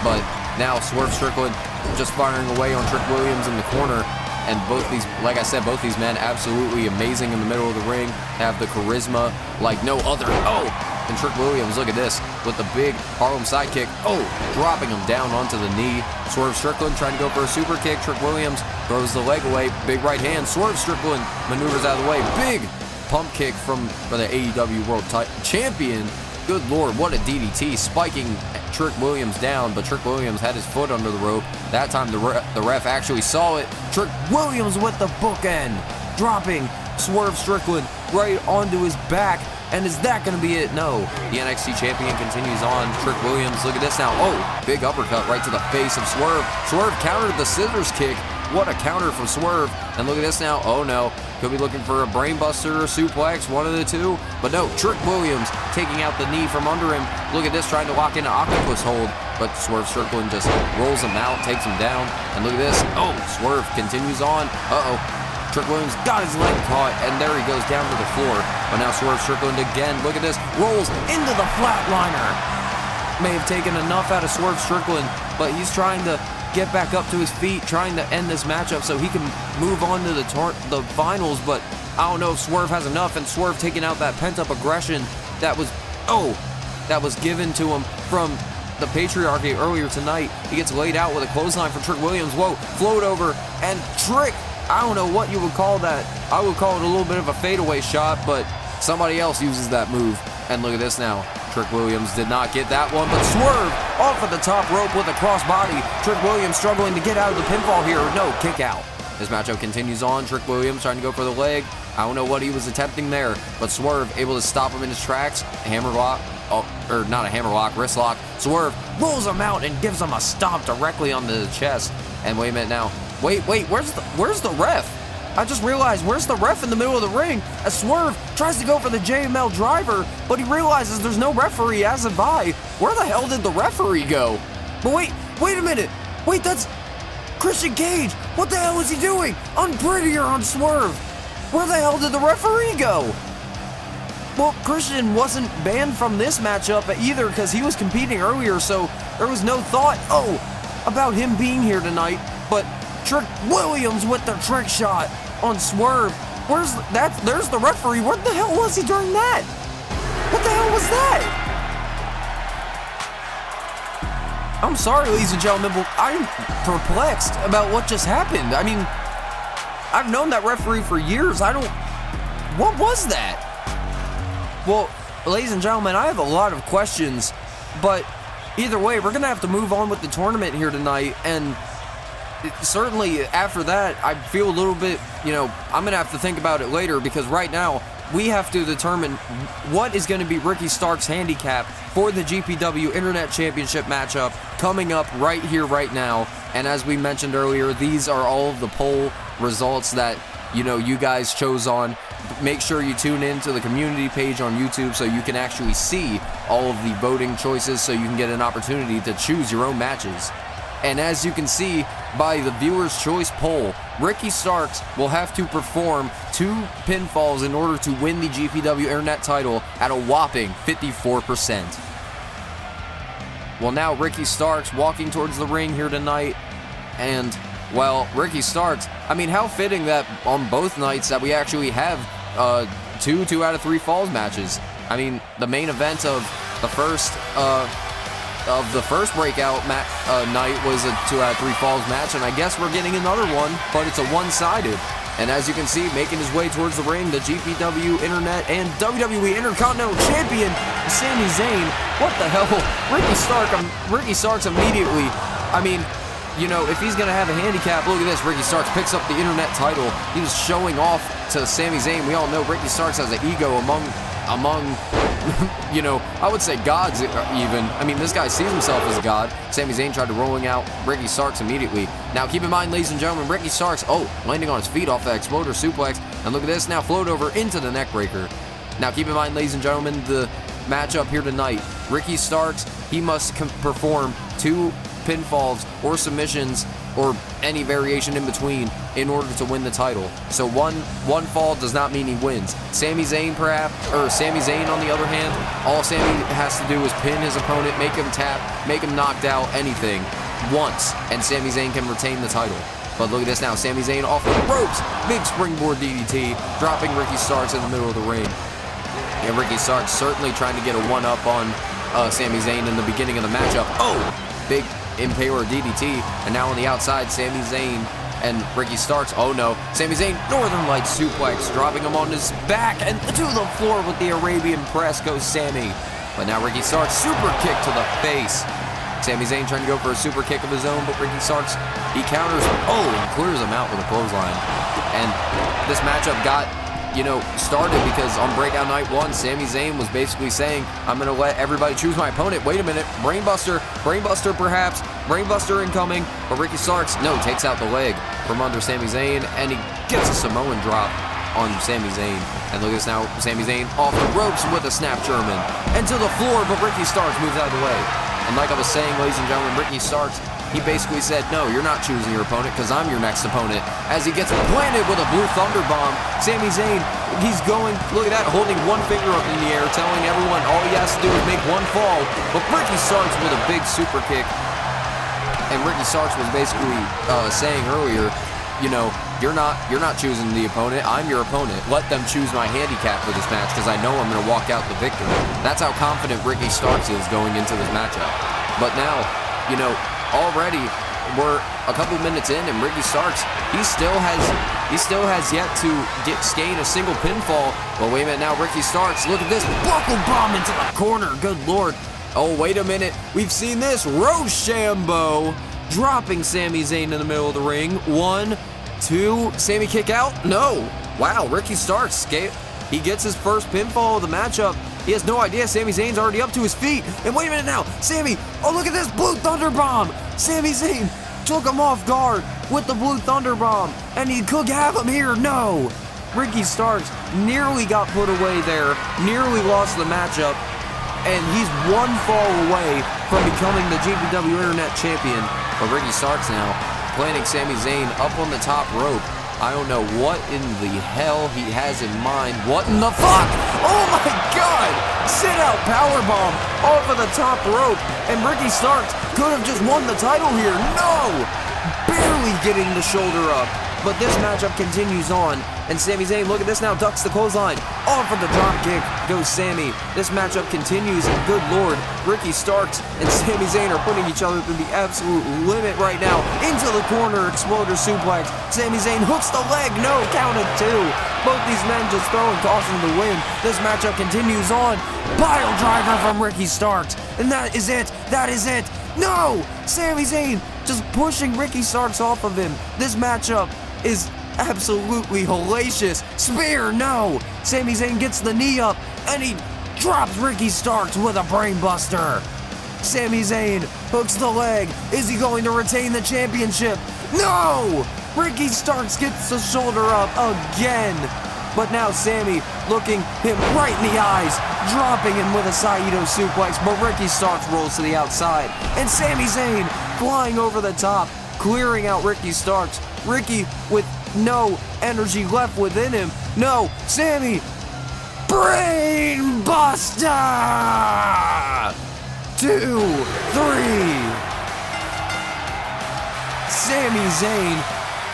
But now Swerve Strickland just firing away on Trick Williams in the corner. And both these, like I said, both these men absolutely amazing in the middle of the ring. Have the charisma like no other. Oh! And Trick Williams, look at this, with the big Harlem sidekick. Oh! Dropping him down onto the knee. Swerve Strickland trying to go for a super kick. Trick Williams throws the leg away. Big right hand. Swerve Strickland maneuvers out of the way. Big pump kick from the AEW World Champion. Good Lord, what a DDT, spiking Trick Williams down, but Trick Williams had his foot under the rope. That time the ref actually saw it. Trick Williams with the bookend, dropping Swerve Strickland right onto his back. And is that going to be it? No. The NXT champion continues on. Trick Williams, look at this now. Oh, big uppercut right to the face of Swerve. Swerve countered the scissors kick. What a counter from Swerve. And look at this now. Oh, no. Could be looking for a brainbuster or suplex, one of the two. But no, Trick Williams taking out the knee from under him. Look at this, trying to lock in an octopus hold. But Swerve Strickland just rolls him out, takes him down. And look at this. Oh, Swerve continues on. Uh-oh. Trick Williams got his leg caught, and there he goes down to the floor. But now Swerve Strickland again, look at this, rolls into the flatliner. May have taken enough out of Swerve Strickland, but he's trying to get back up to his feet, trying to end this matchup so he can move on to the finals. But I don't know if Swerve has enough, and Swerve taking out that pent-up aggression that was given to him from the patriarchy earlier tonight. He gets laid out with a clothesline from Trick Williams. Whoa, float over, and Trick, I don't know what you would call that. I would call it a little bit of a fadeaway shot, but somebody else uses that move. And look at this now. Trick Williams did not get that one, but Swerve off of the top rope with a crossbody. Trick Williams struggling to get out of the pinfall here. No, kick out. This matchup continues on. Trick Williams trying to go for the leg. I don't know what he was attempting there, but Swerve able to stop him in his tracks. Hammerlock. Oh, or not a hammerlock, wrist lock. Swerve rolls him out and gives him a stomp directly onto the chest. And wait a minute now. Wait, where's the ref? I just realized, where's the ref in the middle of the ring? As Swerve tries to go for the JML driver, but he realizes there's no referee as of I. Where the hell did the referee go? But wait a minute. Wait, that's Christian Cage. What the hell is he doing? Unprettier on Swerve. Where the hell did the referee go? Well, Christian wasn't banned from this matchup either because he was competing earlier, so there was no thought, about him being here tonight. But Trick Williams with the trick shot on Swerve. There's the referee. Where the hell was he during that? What the hell was that? I'm sorry, ladies and gentlemen, but I'm perplexed about what just happened. I mean, I've known that referee for years. What was that? Well, ladies and gentlemen, I have a lot of questions, but either way, we're going to have to move on with the tournament here tonight, and certainly after that, I feel a little bit, I'm going to have to think about it later, because right now, we have to determine what is going to be Ricky Stark's handicap for the GPW Internet Championship matchup coming up right here, right now. And as we mentioned earlier, these are all of the poll results that, you guys chose on. Make sure you tune in to the community page on YouTube so you can actually see all of the voting choices so you can get an opportunity to choose your own matches. And as you can see by the viewer's choice poll, Ricky Starkz will have to perform 2 pinfalls in order to win the GPW Internet title at a whopping 54%. Well, now Ricky Starkz walking towards the ring here tonight, and well, Ricky Starkz, I mean, how fitting that on both nights that we actually have 2 out of 3 falls matches. I mean, the main event of the first breakout night was a 2 out of 3 falls match, and I guess we're getting another one, but it's a one-sided. And as you can see, making his way towards the ring, the GPW Internet and WWE Intercontinental Champion, Sami Zayn. What the hell? Ricky Starkz immediately, I mean, if he's going to have a handicap, look at this. Ricky Starkz picks up the Internet title. He was showing off to Sami Zayn. We all know Ricky Starkz has an ego among I would say gods even. I mean, this guy sees himself as a god. Sami Zayn tried to rolling out Ricky Starkz immediately. Now, keep in mind, ladies and gentlemen, Ricky Starkz, landing on his feet off that exploder suplex. And look at this now, float over into the neck breaker. Now, keep in mind, ladies and gentlemen, the matchup here tonight. Ricky Starkz, he must perform 2 pinfalls or submissions or any variation in between in order to win the title. So one fall does not mean he wins. Sami Zayn on the other hand, all Sami has to do is pin his opponent, make him tap, make him knocked out, anything once, and Sami Zayn can retain the title. But look at this now, Sami Zayn off the ropes, big springboard DDT, dropping Ricky Starkz in the middle of the ring. And Ricky Starkz certainly trying to get a one-up on Sami Zayn in the beginning of the matchup. Big Impaler DDT, and now on the outside, Sami Zayn and Ricky Starkz. Oh no, Sami Zayn, Northern Light suplex, dropping him on his back, and to the floor with the Arabian press goes Sami. But now Ricky Starkz, super kick to the face. Sami Zayn trying to go for a super kick of his own, but Ricky Starkz, he counters, and clears him out with a clothesline. And this matchup got, started because on Breakout Night 1, Sami Zayn was basically saying, I'm going to let everybody choose my opponent. Wait a minute, Brainbuster perhaps, Brainbuster incoming, but Ricky Starkz, no, takes out the leg from under Sami Zayn, and he gets a Samoan drop on Sami Zayn. And look at this now, Sami Zayn off the ropes with a snap German, and to the floor, but Ricky Starkz moves out of the way. And like I was saying, ladies and gentlemen, Ricky Starkz, he basically said, no, you're not choosing your opponent because I'm your next opponent. As he gets planted with a Blue Thunder Bomb, Sami Zayn, he's going, look at that, holding one finger up in the air, telling everyone all he has to do is make one fall. But Ricky Starkz with a big super kick. And Ricky Starkz was basically saying earlier, you're not choosing the opponent. I'm your opponent. Let them choose my handicap for this match because I know I'm going to walk out the victor. That's how confident Ricky Starkz is going into this matchup. But now, already we're a couple minutes in, and Ricky Starkz, he still has yet to gain a single pinfall. But wait a minute now, Ricky Starkz, look at this, buckle bomb into the corner. Good lord. Oh, wait a minute. We've seen this. Rochambeau dropping Sami Zayn in the middle of the ring. 1, 2, Sami kick out? No. Wow, Ricky Starkz, he gets his first pinfall of the matchup. He has no idea Sami Zayn's already up to his feet. And wait a minute now, Sami, oh look at this, Blue Thunder Bomb. Sami Zayn took him off guard with the Blue Thunder Bomb, and he could have him here. No. Ricky Starkz nearly got put away there, nearly lost the matchup, and he's one fall away from becoming the GPW Internet Champion. But Ricky Starkz now planting Sami Zayn up on the top rope. I don't know what in the hell he has in mind. What in the fuck? Oh my god! Sit out powerbomb off of the top rope, and Ricky Starkz could have just won the title here. No! Barely getting the shoulder up. But this matchup continues on, and Sami Zayn, look at this now, ducks the clothesline. Off of the drop kick goes Sami. This matchup continues, and good lord, Ricky Starkz and Sami Zayn are putting each other to the absolute limit right now. Into the corner, exploder suplex. Sami Zayn hooks the leg, no, count of 2. Both these men just throwing caution to the wind. This matchup continues on. Pile driver from Ricky Starkz, and that is it. No! Sami Zayn just pushing Ricky Starkz off of him. This matchup is absolutely hellacious. Spear, no! Sami Zayn gets the knee up, and he drops Ricky Starkz with a brainbuster. Sami Zayn hooks the leg. Is he going to retain the championship? No! Ricky Starkz gets the shoulder up again. But now Sami looking him right in the eyes, dropping him with a Saito suplex, but Ricky Starkz rolls to the outside. And Sami Zayn flying over the top, clearing out Ricky Starkz. Ricky with no energy left within him. No, Sami, brain buster! 2, 3. Sami Zayn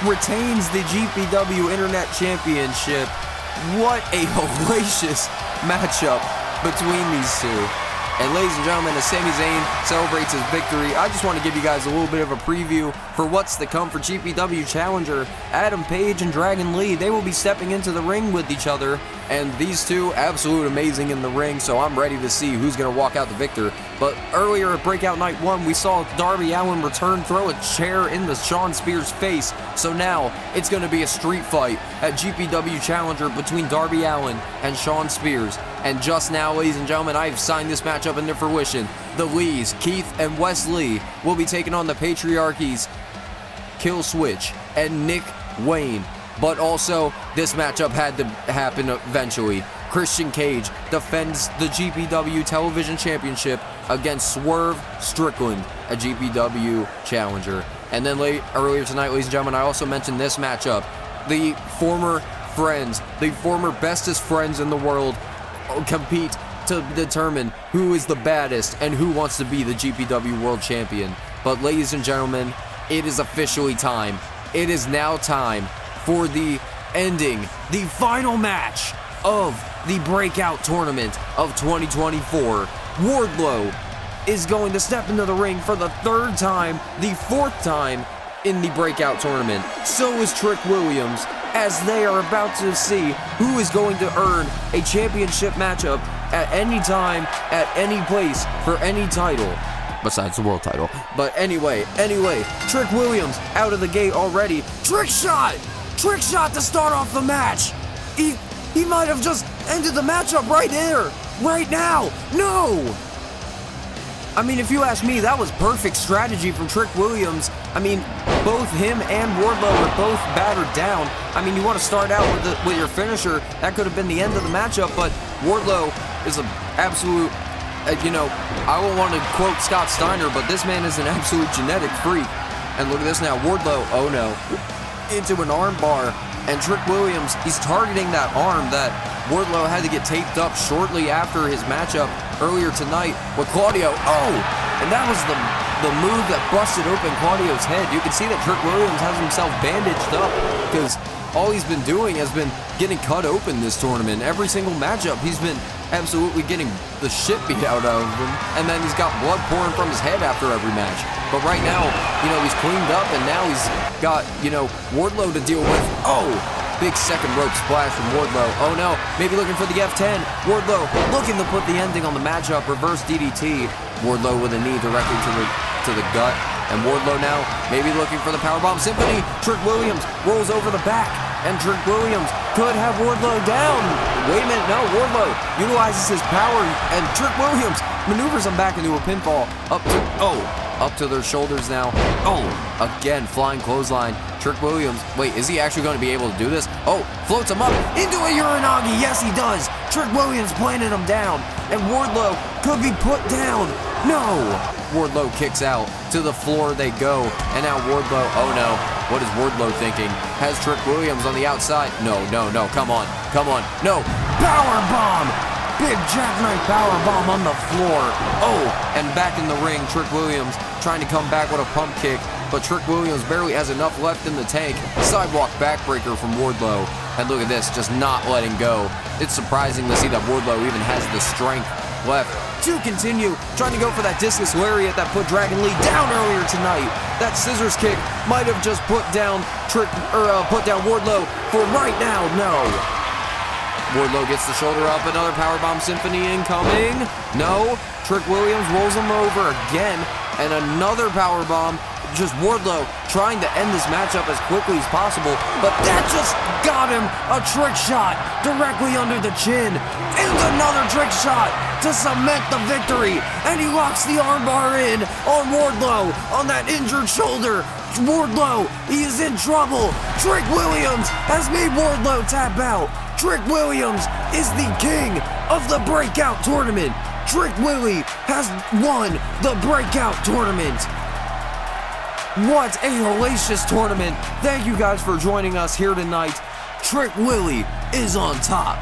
retains the GPW Internet Championship. What a hellacious matchup between these two. And ladies and gentlemen, as Sami Zayn celebrates his victory, I just want to give you guys a little bit of a preview for what's to come for GPW Challenger. Adam Page and Dragon Lee, they will be stepping into the ring with each other, and these two, absolute amazing in the ring, so I'm ready to see who's going to walk out the victor. But earlier at Breakout Night 1, we saw Darby Allin return, throw a chair into Shawn Spears' face, so now it's going to be a street fight at GPW Challenger between Darby Allin and Shawn Spears. And just now, ladies and gentlemen, I've signed this matchup into fruition. The Lees, Keith and Wes Lee, will be taking on the Patriarchies, Kill Switch and Nick Wayne. But also, this matchup had to happen eventually. Christian Cage defends the GPW Television Championship against Swerve Strickland, a GPW Challenger. And then earlier tonight, ladies and gentlemen, I also mentioned this matchup. The former friends, the former bestest friends in the world, compete to determine who is the baddest and who wants to be the GPW World Champion. But ladies and gentlemen, it is officially time. It is now time for the ending, the final match of the Breakout Tournament of 2024. Wardlow is going to step into the ring for the 3rd time, the 4th time in the Breakout Tournament. So is Trick Williams, as they are about to see who is going to earn a championship matchup at any time, at any place, for any title, besides the world title. But anyway, Trick Williams out of the gate already. Trick shot to start off the match. He might have just ended the matchup right there, right now. No! I mean, if you ask me, that was perfect strategy from Trick Williams. I mean, both him and Wardlow were both battered down. I mean, you want to start out with your finisher. That could have been the end of the matchup, but Wardlow is an absolute, I won't want to quote Scott Steiner, but this man is an absolute genetic freak. And look at this now, Wardlow, oh no, into an arm bar. And Trick Williams, he's targeting that arm that Wardlow had to get taped up shortly after his matchup earlier tonight with Claudio. Oh, and that was the move that busted open Claudio's head. You can see that Trick Williams has himself bandaged up because all he's been doing has been getting cut open this tournament. Every single matchup, he's been absolutely getting the shit beat out of him, and then he's got blood pouring from his head after every match. But right now, he's cleaned up, and now he's got, Wardlow to deal with. Oh, big second rope splash from Wardlow. Oh no, maybe looking for the F10. Wardlow looking to put the ending on the matchup. Reverse DDT. Wardlow with a knee directly to the gut. And Wardlow now maybe looking for the powerbomb symphony. Trick Williams rolls over the back. And Trick Williams could have Wardlow down. Wait a minute, no, Wardlow utilizes his power, and Trick Williams maneuvers him back into a pinfall. Up to their shoulders now. Oh, again, flying clothesline. Trick Williams, wait, is he actually going to be able to do this? Oh, floats him up into a Uranagi. Yes, he does. Trick Williams planted him down, and Wardlow could be put down. No. Wardlow kicks out. To the floor they go, and now Wardlow, oh no. What is Wardlow thinking? Has Trick Williams on the outside? No, come on, no. Power bomb! Big jackknife power bomb on the floor. Oh, and back in the ring, Trick Williams trying to come back with a pump kick, but Trick Williams barely has enough left in the tank. Sidewalk backbreaker from Wardlow, and look at this, just not letting go. It's surprising to see that Wardlow even has the strength left to continue trying to go for that discus lariat that put Dragon Lee down earlier tonight. That scissors kick might have just put down Wardlow for right now. No. Wardlow gets the shoulder up. Another powerbomb symphony incoming. No. Trick Williams rolls him over again, and another powerbomb. Just Wardlow trying to end this matchup as quickly as possible, but that just got him a trick shot directly under the chin, and another trick shot to cement the victory, and he locks the armbar in on Wardlow on that injured shoulder. Wardlow, he is in trouble. Trick Williams has made Wardlow tap out. Trick Williams is the king of the Breakout tournament. Trick Willie has won the Breakout tournament. What a hellacious tournament. Thank you guys for joining us here tonight. Trick Willie is on top.